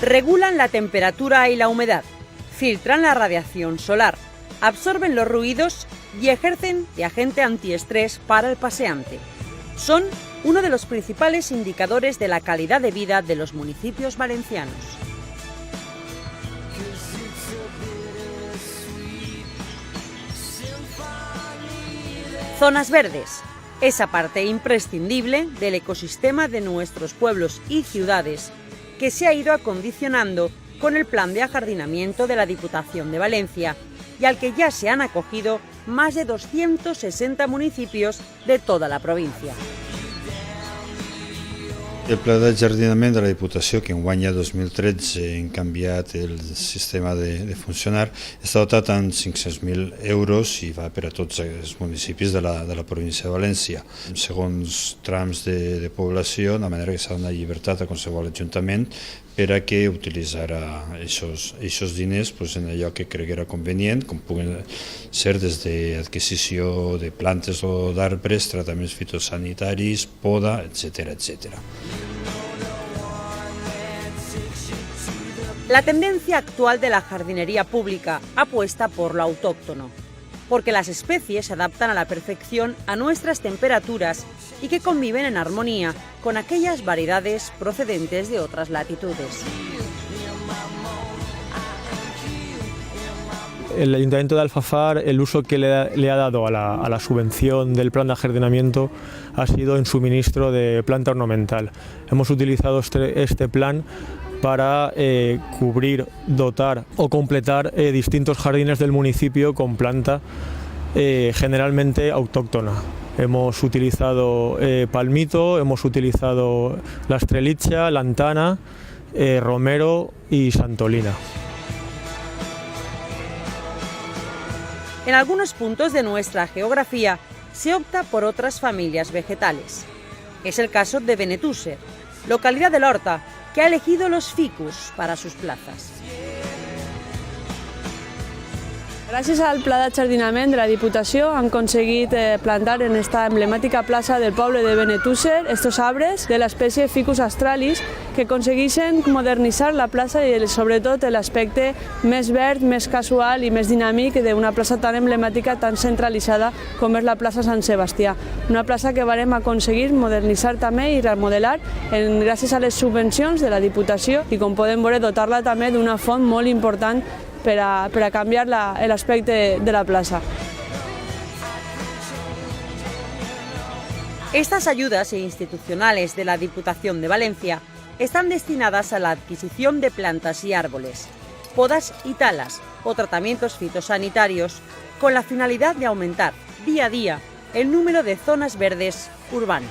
Regulan la temperatura y la humedad, filtran la radiación solar, absorben los ruidos y ejercen de agente antiestrés para el paseante. Son uno de los principales indicadores de la calidad de vida de los municipios valencianos. Zonas verdes, esa parte imprescindible del ecosistema de nuestros pueblos y ciudades que se ha ido acondicionando con el plan de ajardinamiento de la Diputación de Valencia y al que ya se han acogido más de 260 municipios de toda la provincia. El pla d'ajardinament de la Diputació, que enguany ja 2013 hem canviat el sistema de funcionar, està dotat amb 500.000 euros i va per a tots els municipis de la província de València. Segons trams de població, de manera que s'ha donat llibertat a qualsevol ajuntament per a que utilitzara aquests diners en allò que creguera convenient, com puguen ser des d'adquisició de plantes o d'arbres, tractaments fitosanitaris, poda, etc. La tendencia actual de la jardinería pública apuesta por lo autóctono, porque las especies se adaptan a la perfección a nuestras temperaturas y que conviven en armonía con aquellas variedades procedentes de otras latitudes. El Ayuntamiento de Alfafar, el uso que le ha dado a la subvención del plan de ajardinamiento ha sido en suministro de planta ornamental. Hemos utilizado este plan para cubrir, dotar o completar distintos jardines del municipio con planta generalmente autóctona. Hemos utilizado palmito, hemos utilizado la estrelicha, lantana, romero y santolina. En algunos puntos de nuestra geografía se opta por otras familias vegetales. Es el caso de Benetússer, localidad del Horta, que ha elegido los ficus para sus plazas. Gràcies al pla d'ajardinament de la Diputació han aconseguit plantar en esta emblemàtica plaça del poble de Benetússer estos arbres de l'espècie Ficus australis que aconsegueixen modernitzar la plaça i sobretot l'aspecte més verd, més casual i més dinàmic d'una plaça tan emblemàtica, tan centralitzada com és la plaça Sant Sebastià. Una plaça que vam aconseguir modernitzar també i remodelar gràcies a les subvencions de la Diputació i com podem veure dotar-la també d'una font molt important per a canviar l'aspecte de la plaza. Estas ayudas institucionales de la Diputación de Valencia están destinadas a la adquisición de plantas y árboles, podas y talas o tratamientos fitosanitarios con la finalidad de aumentar día a día el número de zonas verdes urbanas.